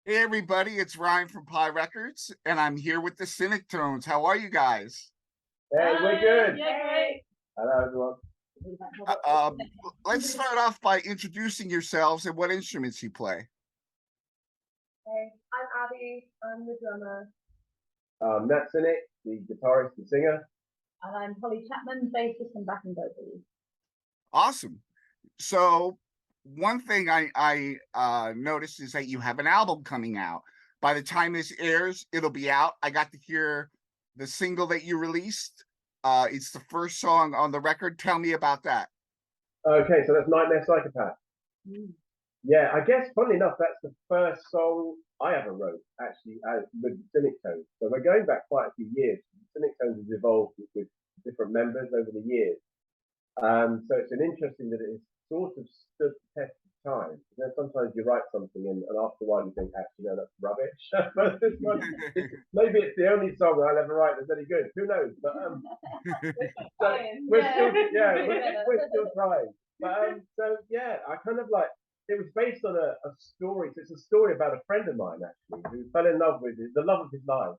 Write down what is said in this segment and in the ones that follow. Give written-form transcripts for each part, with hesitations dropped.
Hey everybody, it's Ryan from Pi Records, and I'm here with the SinicTones. How are you guys? Hey, we're good. Yeah, great. Hello, everyone. Uh, um, let's start off by introducing yourselves and what instruments you play. Hey, I'm Abby. I'm the drummer. Nat Cynic, the guitarist, the singer. And I'm Holly Chapman, bassist and backing vocals. Awesome. So one thing I noticed is that you have an album coming out. By the time this airs, it'll be out. I got to hear the single that you released. It's the first song on the record. Tell me about that. Okay, so that's Nightmare Psychopath. Mm. Yeah, I guess, funnily enough, that's the first song I ever wrote, actually, with Cynic Tones. So we're going back quite a few years. Cynic Tones has evolved with different members over the years. So it's an interesting that it has sort of stood the test of time. You know, sometimes you write something and after a while you think, actually, no, that's rubbish. But this one, maybe it's the only song I'll ever write that's any good. Who knows? But so we're still, yeah, we're still trying. But so yeah, I kind of like it was based on a story. So it's a story about a friend of mine actually who fell in love with the love of his life,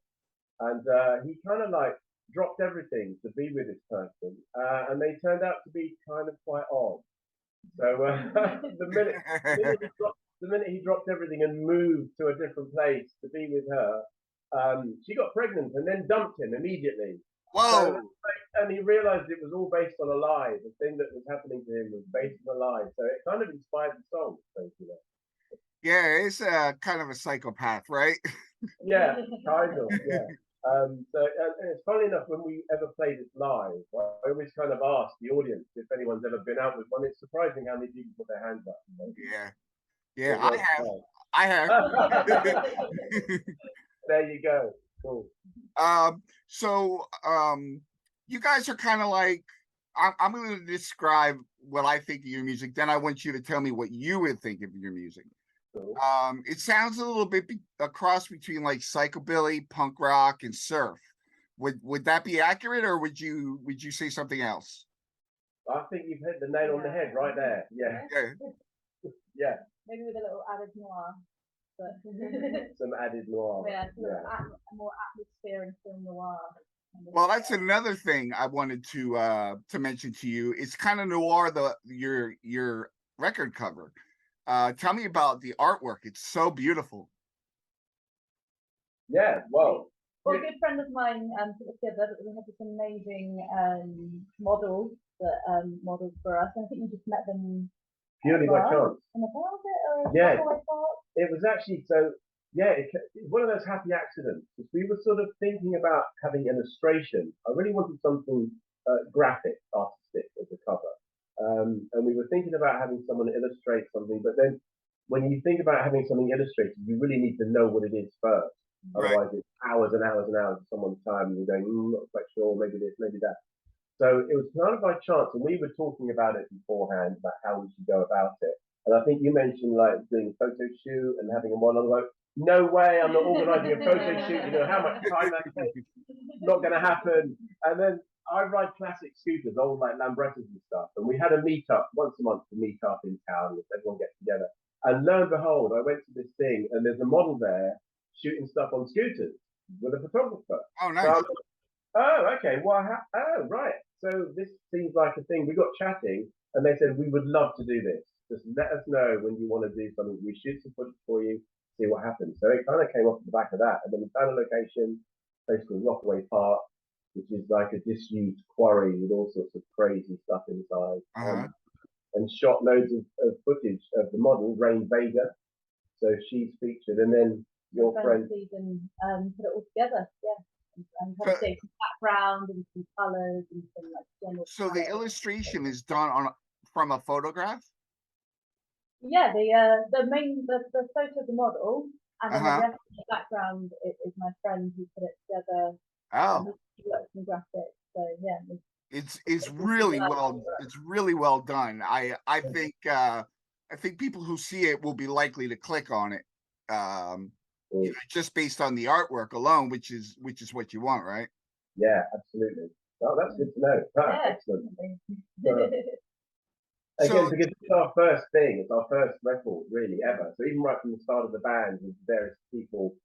and he kind of like dropped everything to be with this person, and they turned out to be kind of quite odd. So the minute he dropped everything and moved to a different place to be with her, she got pregnant and then dumped him immediately. So Whoa. and he realized it was all based on a lie. The thing that was happening to him was based on a lie. So it kind of inspired the song, basically. Yeah, it's kind of a psychopath, right? Yeah, kind of. Yeah. And it's funny enough when we ever play this live, I always kind of ask the audience if anyone's ever been out with one. It's surprising how many people put their hands up. You know? Yeah. Yeah, It I was have. I have. there you go. Cool. So you guys are kind of like I'm going to describe what I think of your music. Then I want you to tell me what you would think of your music. Cool. It sounds a little bit a cross between like psychobilly, punk rock, and surf. Would that be accurate, or would you say something else? I think you've hit the nail on the head right there. Yeah. Yeah. Yeah. Maybe with a little added noir. But Some added noir. yeah, Yeah. more atmosphere and film noir. Well, that's another thing I wanted to mention to you. It's kind of noir your record cover. Tell me about the artwork. It's so beautiful. Yeah. Well. Well, a good friend of mine put it together, but we had this amazing model that modeled for us. And I think you just met them Purely by chance. in the bar, or yeah. It was actually so. Yeah, it's one of those happy accidents. We were sort of thinking about having illustration. I really wanted something graphic, artistic as a cover, and we were thinking about having someone illustrate something. But then, when you think about having something illustrated, you really need to know what it is first. Right. Otherwise, it's hours and hours and hours of someone's time, and you're going, not quite sure, maybe this, maybe that. So it was kind of by chance, and we were talking about it beforehand about how we should go about it. And I think you mentioned like doing a photo shoot and having a one on one. No way, I'm not organising a photo shoot. You know how much time that takes. Not going to happen. And then I ride classic scooters, old like Lambrettas and stuff. And we had a meet up once a month to meet up in town. Everyone gets together. And lo and behold, I went to this thing, and there's a model there shooting stuff on scooters with a photographer. Oh, nice. So oh, okay. Well, oh, right. So this seems like a thing. We got chatting, and they said we would love to do this. Just let us know when you want to do something. We shoot some footage for you, see what happens. So it kind of came off the back of that, and then we found a location, a place called Rockaway Park, which is like a disused quarry with all sorts of crazy stuff inside, Uh-huh. and shot loads of footage of the model, Rain Vega. So she's featured, and then your friend. And put it all together, yeah. And kind of take some background and some colours and some like general. So the illustration is done on from a photograph. Yeah, the photo of the model, and then the rest of the background is my friend who put it together. Oh, he works in graphics, so yeah. it's really well done. I think people who see it will be likely to click on it. Just based on the artwork alone, which is what you want, right? Yeah, absolutely. Oh, that's good to know. Ah, Yeah, excellent. Again, So because it's our first thing, it's our first record really ever. So even right from the start of the band with various people,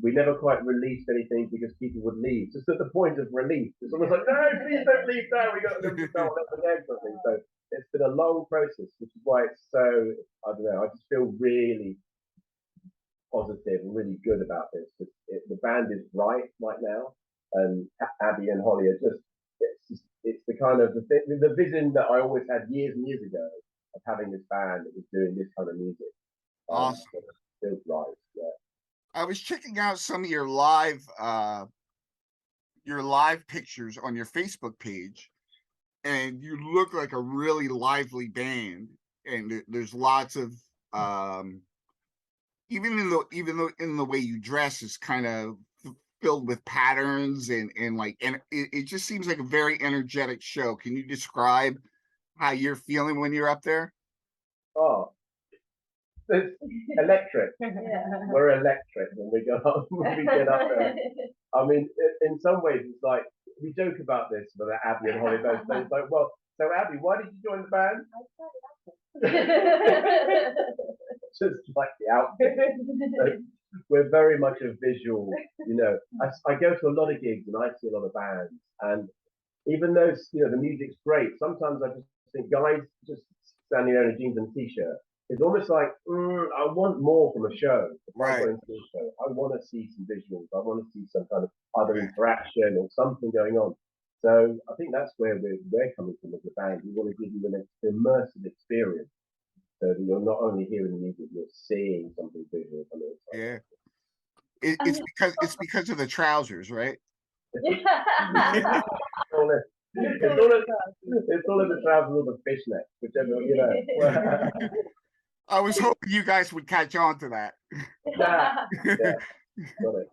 we never quite released anything because people would leave. Just at the point of release, it's almost like, no, please don't leave now. We got to go on again, something. So it's been a long process, which is why it's so, I don't know, I just feel really positive and really good about this. The band is right now, and Abby and Holly are it's the kind of the vision that I always had years and years ago of having this band that was doing this kind of music. awesome. Feels right, yeah. I was checking out some of your live pictures on your Facebook page, and you look like a really lively band. And there's lots of even though in the way you dress is kind of filled with patterns and like, and it just seems like a very energetic show. Can you describe how you're feeling when you're up there? Oh, it's electric. Yeah. We're electric when we when we get up there. I mean, in some ways, it's like we joke about this with Abby and Holly both. So it's like, well, so Abby, why did you join the band? Just like the outfit. So we're very much a visual, you know. I go to a lot of gigs and I see a lot of bands, and even though the music's great, sometimes I just think guys just standing there in jeans and t-shirt. It's almost like I want more from a show. If I Right. go into a show, I want to see some visuals. I want to see some kind of other interaction or something going on. So I think that's where we're coming from as a band. We want to give you an immersive experience, so that you're not only hearing the music, you're seeing something visual. Yeah. It's because of the trousers, right? It's all in the trousers or the fishnets, whichever, you know. I was hoping you guys would catch on to that. Yeah, got it.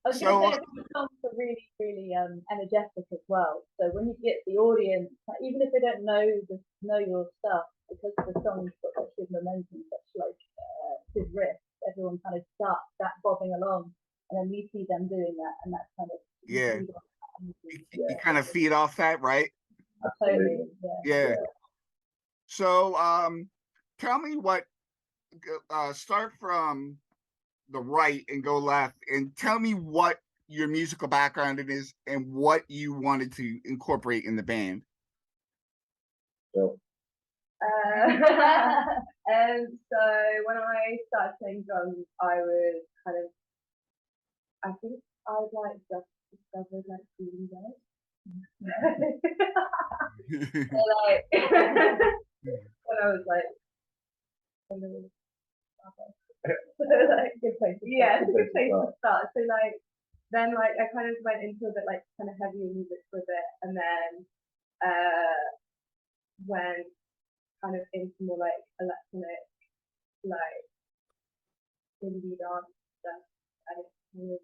I was going to say the songs are really, really energetic as well. So when you get the audience, like, even if they don't know your stuff, because the song's got such good momentum, such like good riff, everyone kind of starts that bobbing along, and then we see them doing that, and that's kind of You kind of feed off that, right? Absolutely. Yeah. So tell me what start from the right and go left, and tell me what your musical background is and what you wanted to incorporate in the band. So So when I started playing drums, I was kind of, I think I was like just discovered like feeling good. So, like when I was like, like good place. Yeah, it's a good place to start. So like then like I kind of went into a bit like kind of heavier music for a bit, and then went kind of into more like electronic, like indie dance stuff. And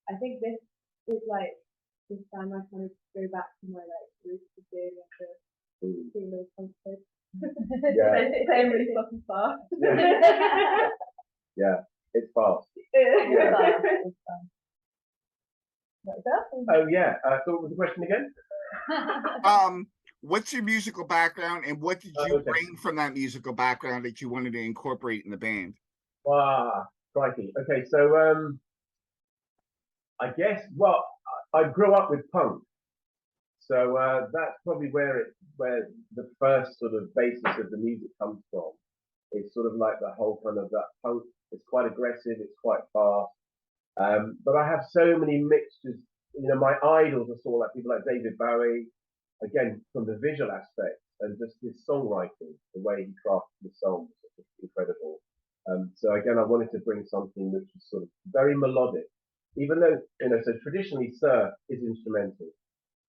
I think this is like this time I kind of go back to my like roots of doing like a female concert. Playing really fucking fast. Yeah, it's fast. Oh yeah. So what was the question again? What's your musical background, and what did you bring from that musical background that you wanted to incorporate in the band? Crikey. Okay, so I guess I grew up with punk, so that's probably where the first sort of basis of the music comes from. It's sort of like the whole kind of that punk. It's quite aggressive. It's quite fast. But I have so many mixtures. You know, my idols are sort of like people like David Bowie. Again, from the visual aspect and just his songwriting, the way he crafted his songs is incredible. So again, I wanted to bring something which is sort of very melodic, even though so traditionally surf is instrumental.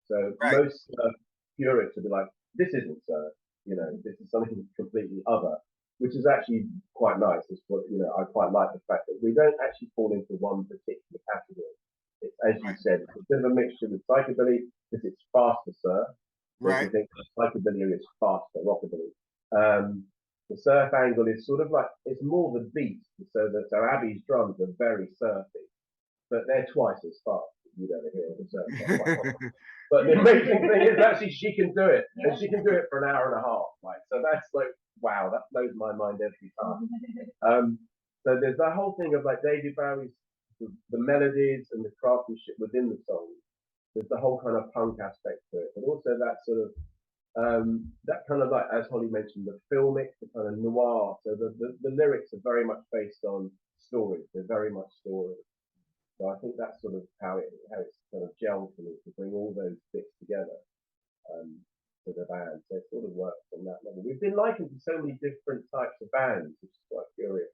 So most purists would be like, "This isn't surf. This is something completely other," which is actually quite nice. It's what I quite like the fact that we don't actually fall into one particular category. It's, as you said, it's a bit of a mixture with psychobilly because it's faster surf. So if you think psychobilly is faster rockabilly, the surf angle is sort of like it's more the beat. So Abby's drums are very surfy, but they're twice as fast. you never hear the surf. But the amazing thing is actually she can do it, and she can do it for an hour and a half. Like, so that's like, wow, that blows my mind every time. So there's that whole thing of like David Bowie's the melodies and the craftsmanship within the song. There's the whole kind of punk aspect to it, but also that sort of that kind of like, as Holly mentioned, the filmic, the kind of noir. So the lyrics are very much based on stories. They're very much stories. So I think that's sort of how it's kind of gelled for me to bring all those bits together to the band. So it sort of works on that level. We've been likened to so many different types of bands, which is quite curious.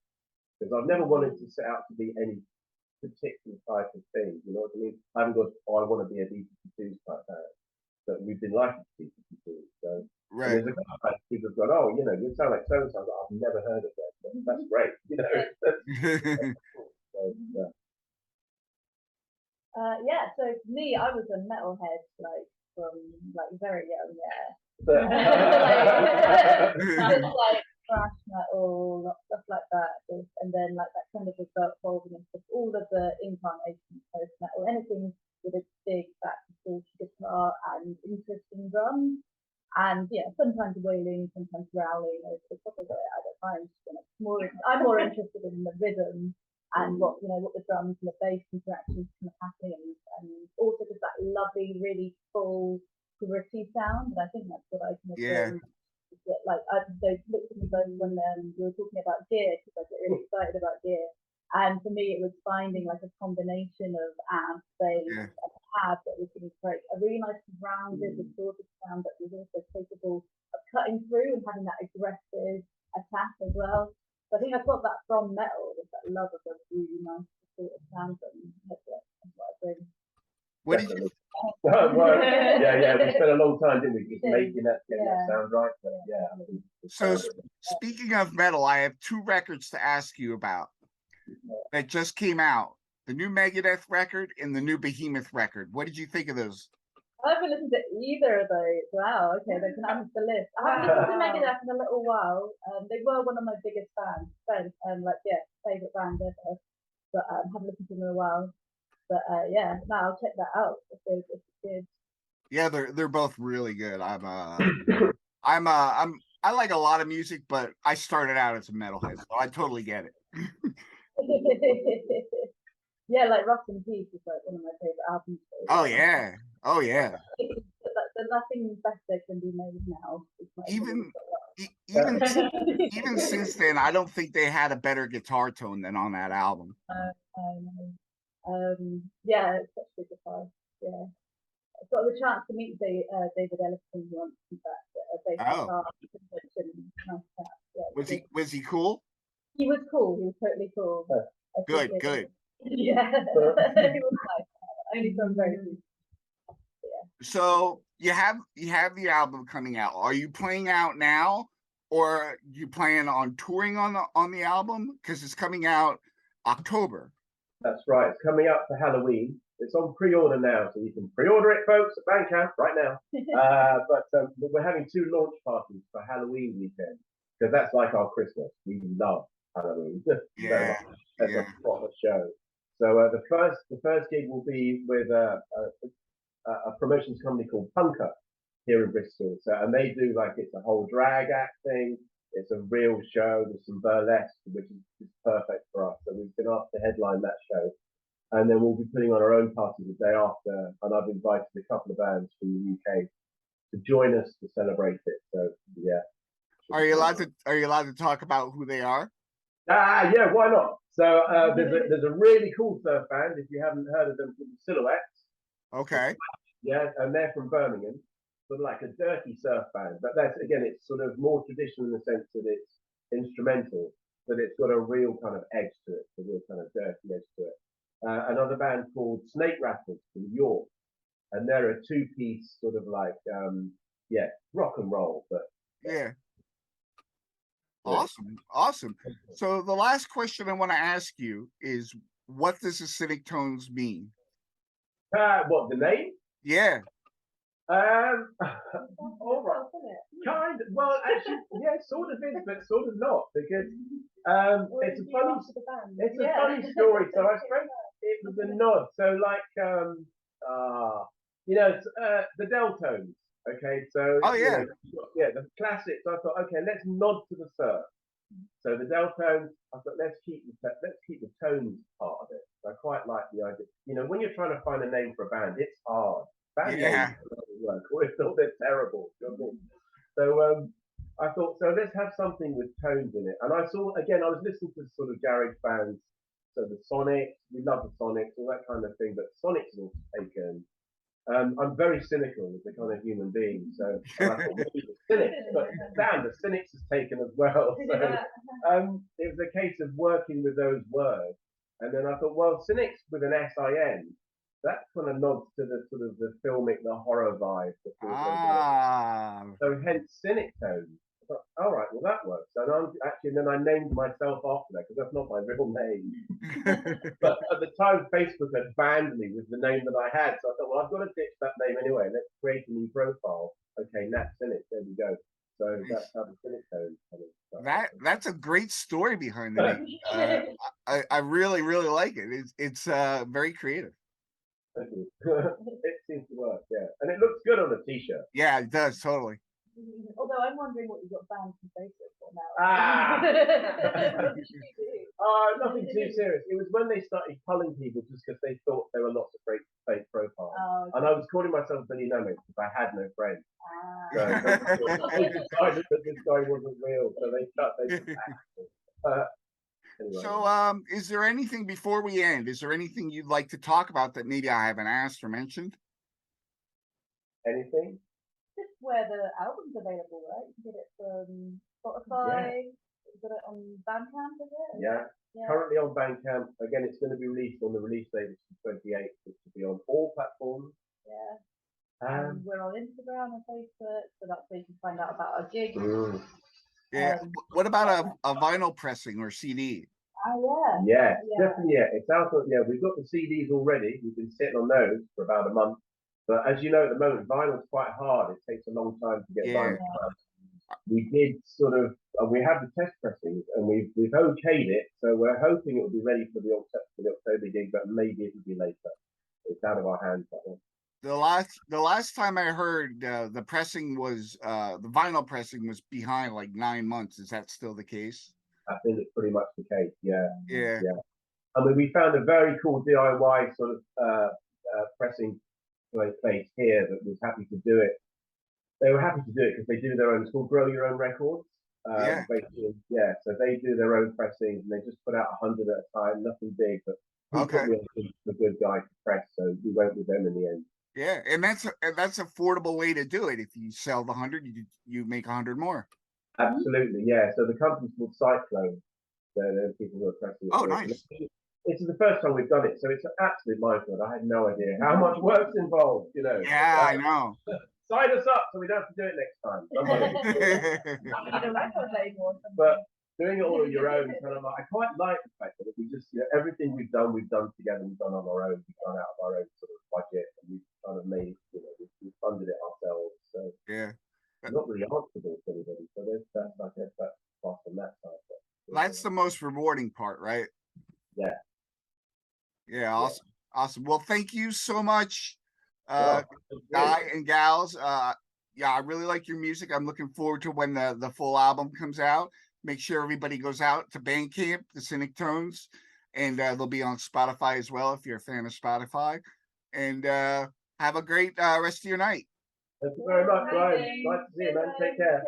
Because I've never wanted to set out to be any particular type of thing. You know what I mean? I haven't got, I want to be a B-52s type band. But we've been likened to B-52s. So Right. there's a couple of people have gone, oh, you know, you sound like so-and-so. I've never heard of them. But that's great. You know, that's cool. So, yeah. Yeah, so for me, I was a metalhead like from like very young, yeah. Just like thrash metal, stuff like that, and then like that kind of evolving of all of the incarnations of post metal, anything with a big back guitar and interesting drums, and yeah, sometimes wailing, sometimes growling over the top of it. I don't mind. I'm more interested in the rhythm and what the drums and the bass interactions kind of happening, and also just that lovely, really full, gritty sound. And I think that's what I kind of bring. Like they looked at me both when we were talking about gear, because I get really excited about gear. And for me, it was finding like a combination of amp, bass, and pad that was going to create a really nice rounded, distorted sound that was also capable of cutting through and having that aggressive attack as well. So I think I've got that from metal, with that love of a really nice sort of sound, and that's what I bring. What did you? Yeah. We spent a long time, didn't we, just making that, getting that sound right. But So speaking of metal, I have two records to ask you about that just came out: the new Megadeth record and the new Behemoth record. What did you think of those? I haven't listened to either of those. Wow, okay, they can add to the list. I haven't listened to Megadeth in a little while. They were one of my biggest fans, favourite band ever. But I haven't listened to them in a while. But yeah, no, I'll check that out if it's good. Yeah, they're both really good. I like a lot of music, but I started out as a metalhead, so I totally get it. Yeah, like Rust in Peace is like one of my favorite albums. Oh yeah, oh yeah. Nothing better can be made now. Even since then, I don't think they had a better guitar tone than on that album. Yeah, it's such a good guitar. Yeah, I've got the chance to meet David Ellison once. In fact, at a bass guitar convention. Yeah, was he cool? He was cool. He was totally cool. Good. Yeah, he was nice. Only from very few. Yeah. So you have the album coming out. Are you playing out now, or you plan on touring on the album? Because it's coming out October. That's right. It's coming out for Halloween. It's on pre-order now, so you can pre-order it, folks, at Bandcamp right now. But we're having two launch parties for Halloween weekend, because that's like our Christmas. We love Halloween. Yeah, that's a proper show. So the first gig will be with a promotions company called Punker here in Bristol. So, and they do like, it's a whole drag act thing. It's a real show. There's some burlesque, which is perfect for us. So we've been asked to headline that show. And then we'll be putting on our own party the day after. And I've invited a couple of bands from the UK to join us to celebrate it. So yeah. Are you allowed to talk about who they are? Yeah, why not? So there's a really cool surf band, if you haven't heard of them, called Silhouettes. Okay. Yeah, and they're from Birmingham. Sort of like a dirty surf band, but that's, again, it's sort of more traditional in the sense that it's instrumental, but it's got a real kind of edge to it, a real kind of dirty edge to it. Another band called Snake Rattlers from York, and they're a two-piece sort of like rock and roll, but yeah. Awesome. So the last question I want to ask you is, what does SinicTones mean? What, the name? Yeah. All right. Kind of. Well, actually, yeah, sort of is, but sort of not, because it's a funny story. So I it was a nod. So like you know, the Deltones. Okay, so Oh you yeah. know, yeah, the classics. I thought, okay, let's nod to the surf. So the Deltones, I thought, let's keep the tones part of it. I quite like the idea. You know, when you're trying to find a name for a band, it's hard. Band Yeah. names don't work. I thought they're terrible. You know what I mean? So I thought, so let's have something with tones in it. And I saw again, I was listening to sort of garage bands. So the Sonics, we love the Sonics, all that kind of thing. But Sonics have taken. I'm very cynical as a kind of human being, so and I thought maybe the cynics, but damn, the cynics has taken as well. So it was a case of working with those words, and then I thought, well, cynics with an S-I-N, that kind of nods to the sort of the filmic, the horror vibe. Ah. So hence SinicTones. I thought, all right, well that works. And I'm actually, and then I named myself after that because that's not my real name. But at the time, Facebook had banned me with the name that I had. So I thought, well, I've got to ditch that name anyway. Let's create a new profile. Okay, Nat Cynic. There we go. So that's how the SinicTones kind of That's a great story behind the name. I really like it. It's very creative. Thank you. It seems to work, yeah. And it looks good on a t-shirt. Yeah, it does totally. Although I'm wondering what you got banned from Facebook for now. Ah! What did you do? Nothing too serious. It was when they started culling people just because they thought there were lots of fake profiles. Oh, okay. And I was calling myself Billy Nomis because I had no friends. Ah. So they decided that this guy wasn't real, so they anyway. So, is there anything before we end? Is there anything you'd like to talk about that maybe I haven't asked or mentioned? Anything? Just where the album's available, right? You can get it from Spotify. You got it on Bandcamp, is it? Yeah. Currently on Bandcamp. Again, it's going to be released on the release date, which is the 28th, which will be on all platforms. Yeah. And we're on Instagram and Facebook, so that's where you can find out about our gigs. Yeah. What about a vinyl pressing or CD? Oh yeah. Definitely. Yeah, it's out. Yeah, we've got the CDs already. We've been sitting on those for about a month. But as you know, at the moment, vinyl's quite hard. It takes a long time to get vinyl. We did sort of, we have the test pressings and we've okayed it. So we're hoping it will be ready for the October gig, but maybe it will be later. It's out of our hands. That one. The last time I heard the pressing was the vinyl pressing was behind like 9 months. Is that still the case? I think it's pretty much the case. Yeah. Yeah. I mean, we found a very cool DIY sort of pressing place here that was happy to do it. They were happy to do it because they do their own. It's called Grow Your Own Records. Basically, yeah. So they do their own pressings and they just put out 100 at a time, nothing big, but he put me on the good guy to press, so we went with them in the end. Yeah, and that's affordable way to do it. If you sell the 100, you make 100 more. Absolutely, yeah. So the company's called Cyclone. They're people who are pressing it. Oh, nice. This is the first time we've done it, so it's an absolute minefield. I had no idea how much work's involved, you know. Yeah, I know. Sign us up so we don't have to do it next time. But doing it all on your own, kind of, I quite like the fact that we just, everything we've done together. We've done on our own. We've done out of our own sort of budget, and we've kind of made, we've funded it ourselves. So yeah, I'm not really answerable to anybody. So that's I guess that's plus on that side. But, that's the most rewarding part, right? Yeah. Yeah, awesome. Awesome. Well, thank you so much, guy and gals. Yeah, I really like your music. I'm looking forward to when the full album comes out. Make sure everybody goes out to Bandcamp, the SinicTones, and they'll be on Spotify as well if you're a fan of Spotify. And have a great rest of your night. Thank you very much, Brian. Nice to see you, man. Take care.